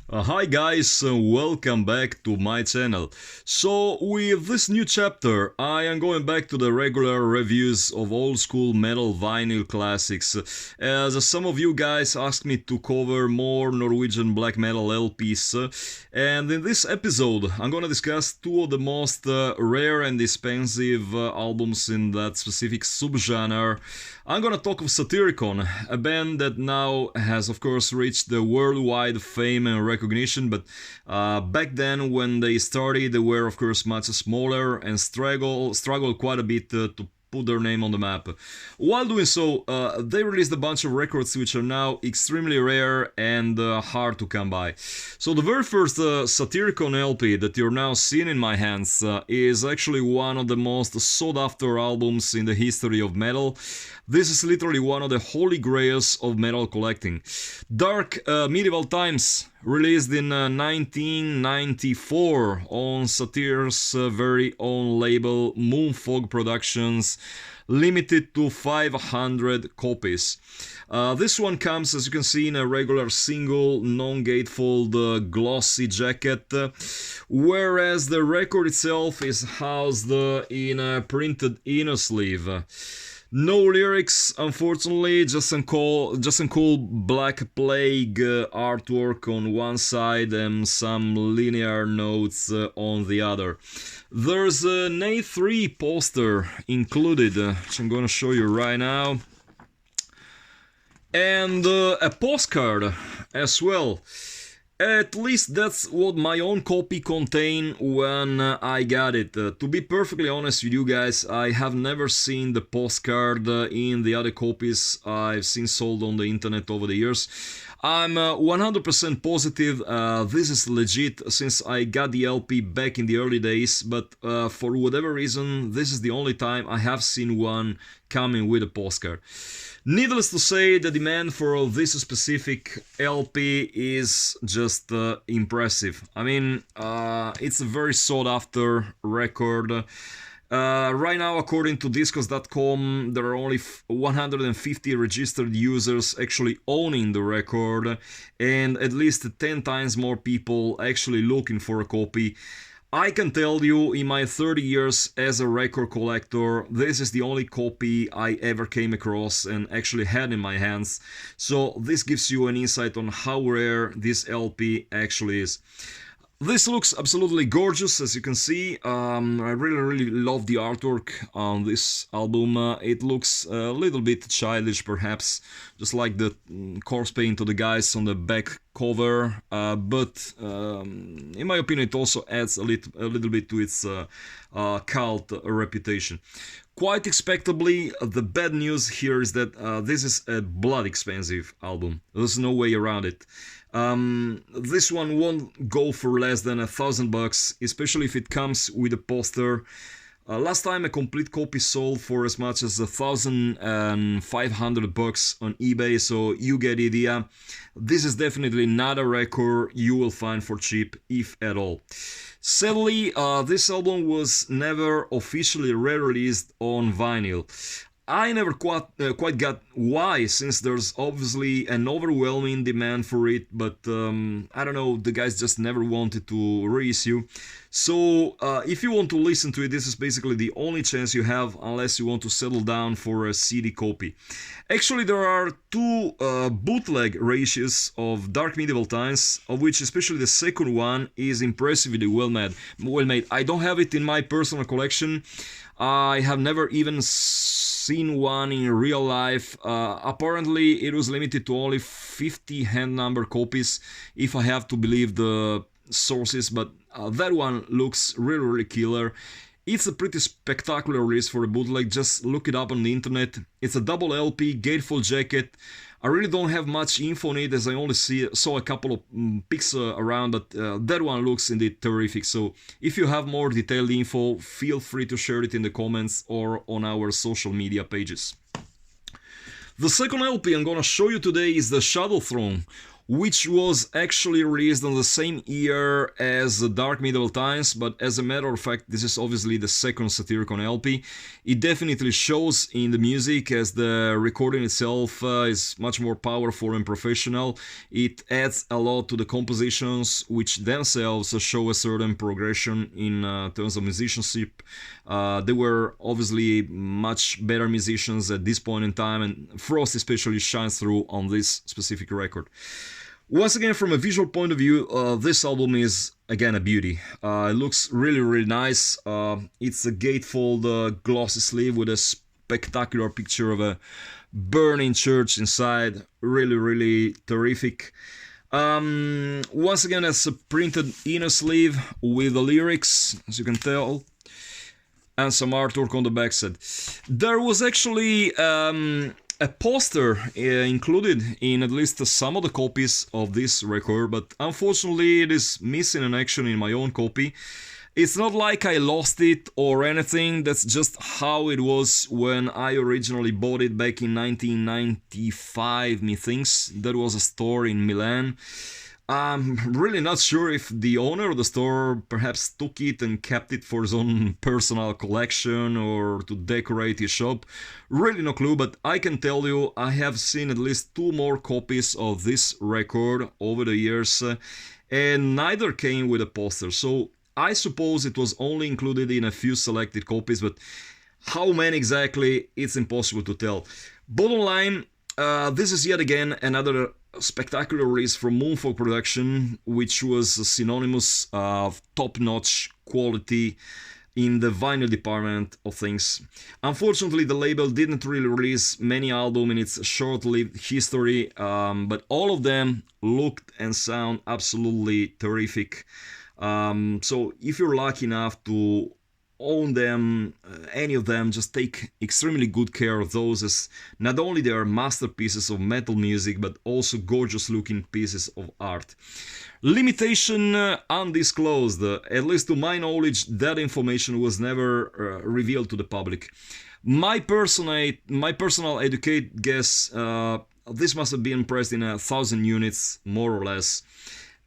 Hi guys, welcome back to my channel. So with this new chapter I am going back to the regular reviews of old school metal vinyl classics, as some of you guys asked me to cover more Norwegian black metal LPs, and in this episode I'm gonna discuss two of the most rare and expensive albums in that specific subgenre. I'm gonna talk of SATYRICON, a band that now has of course reached the worldwide fame and recognition, but back then when they started they were of course much smaller and struggled quite a bit to put their name on the map. While doing so, they released a bunch of records which are now extremely rare and hard to come by. So the very first SATYRICON LP that you're now seeing in my hands is actually one of the most sought after albums in the history of metal. This is literally one of the holy grails of metal collecting. Dark Medieval Times, released in 1994 on Satyr's very own label Moonfog Productions, limited to 500 copies. This one comes, as you can see, in a regular single non-gatefold glossy jacket, whereas the record itself is housed in a printed inner sleeve. No lyrics, unfortunately, just some cool Black Plague artwork on one side and some linear notes on the other. There's an A3 poster included, which I'm gonna show you right now, and a postcard as well. At least that's what my own copy contained when I got it. To be perfectly honest with you guys, I have never seen the postcard in the other copies I've seen sold on the internet over the years. I'm 100% positive this is legit, since I got the LP back in the early days, but for whatever reason this is the only time I have seen one coming with a postcard. Needless to say, the demand for this specific LP is just impressive. I mean, it's a very sought after record. Right now, according to Discos.com, there are only 150 registered users actually owning the record, and at least 10 times more people actually looking for a copy. I can tell you, in my 30 years as a record collector, this is the only copy I ever came across and actually had in my hands, so this gives you an insight on how rare this LP actually is. This looks absolutely gorgeous, as you can see. I really love the artwork on this album. It looks a little bit childish, perhaps, just like the corpse paint of the guys on the back cover, but in my opinion it also adds a little bit to its cult reputation. Quite expectably, the bad news here is that this is a blood expensive album. There's no way around it. This one won't go for less than $1,000, especially if it comes with a poster. Last time a complete copy sold for as much as $1,500 on eBay, so you get the idea. This is definitely not a record you will find for cheap, if at all. Sadly, this album was never officially re-released on vinyl. I never quite got why, since there's obviously an overwhelming demand for it, but I don't know, the guys just never wanted to reissue. So if you want to listen to it, this is basically the only chance you have, unless you want to settle down for a CD copy. Actually, there are two bootleg reissues of Dark Medieval Times, of which especially the second one is impressively well made. I don't have it in my personal collection. I have never even seen one in real life. Apparently it was limited to only 50 hand number copies, if I have to believe the sources, but that one looks really killer. It's a pretty spectacular release for a bootleg, just look it up on the internet. It's a double LP, gatefold jacket. I really don't have much info on it, as I only saw a couple of pics around, but that one looks indeed terrific. So if you have more detailed info, feel free to share it in the comments or on our social media pages. The second LP I'm gonna show you today is the Shadowthrone, which was actually released on the same year as the Dark Medieval Times, but as a matter of fact, this is obviously the second Satyricon LP. It definitely shows in the music, as the recording itself is much more powerful and professional. It adds a lot to the compositions, which themselves show a certain progression in terms of musicianship. They were obviously much better musicians at this point in time, and Frost especially shines through on this specific record. Once again, from a visual point of view, this album is again a beauty. It looks really nice. It's a gatefold glossy sleeve with a spectacular picture of a burning church inside. Really terrific. Once again, it's a printed inner sleeve with the lyrics, as you can tell, and some artwork on the backside. There was actually a poster included in at least some of the copies of this record, but unfortunately it is missing in action in my own copy. It's not like I lost it or anything, that's just how it was when I originally bought it back in 1995, methinks. That was a store in Milan. I'm really not sure if the owner of the store perhaps took it and kept it for his own personal collection or to decorate his shop. Really no clue, but I can tell you I have seen at least 2 more copies of this record over the years, and neither came with a poster, so I suppose it was only included in a few selected copies, but how many exactly, it's impossible to tell. Bottom line, this is yet again another spectacular release from Moonfog Production, which was synonymous of top-notch quality in the vinyl department of things. Unfortunately, the label didn't really release many albums in its short-lived history, but all of them looked and sound absolutely terrific. So if you're lucky enough to own them, any of them, just take extremely good care of those, as not only they are masterpieces of metal music, but also gorgeous looking pieces of art. Limitation undisclosed. At least to my knowledge, that information was never revealed to the public. My personal educated guess, this must have been pressed in 1,000 units, more or less.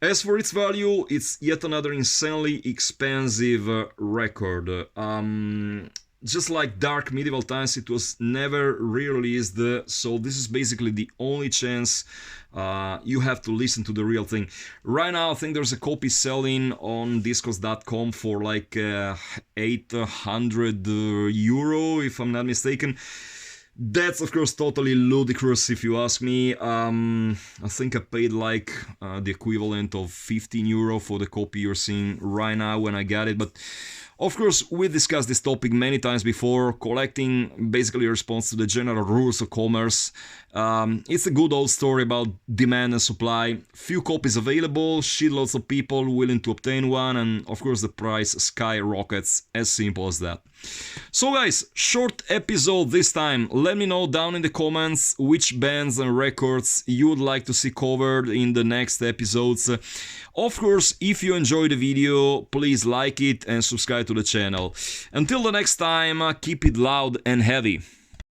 As for its value, it's yet another insanely expensive record. Just like Dark Medieval Times, it was never re-released, so this is basically the only chance you have to listen to the real thing. Right now, I think there's a copy selling on discos.com for like 800 euro, if I'm not mistaken. That's of course totally ludicrous if you ask me. I think I paid like the equivalent of 15 euro for the copy you're seeing right now when I got it, but of course we discussed this topic many times before. Collecting basically responds to the general rules of commerce. It's a good old story about demand and supply. Few copies available, shitloads of people willing to obtain one, and of course the price skyrockets, as simple as that. So guys, short episode this time. Let me know down in the comments which bands and records you would like to see covered in the next episodes. Of course, if you enjoyed the video, please like it and subscribe to the channel. Until the next time, keep it loud and heavy.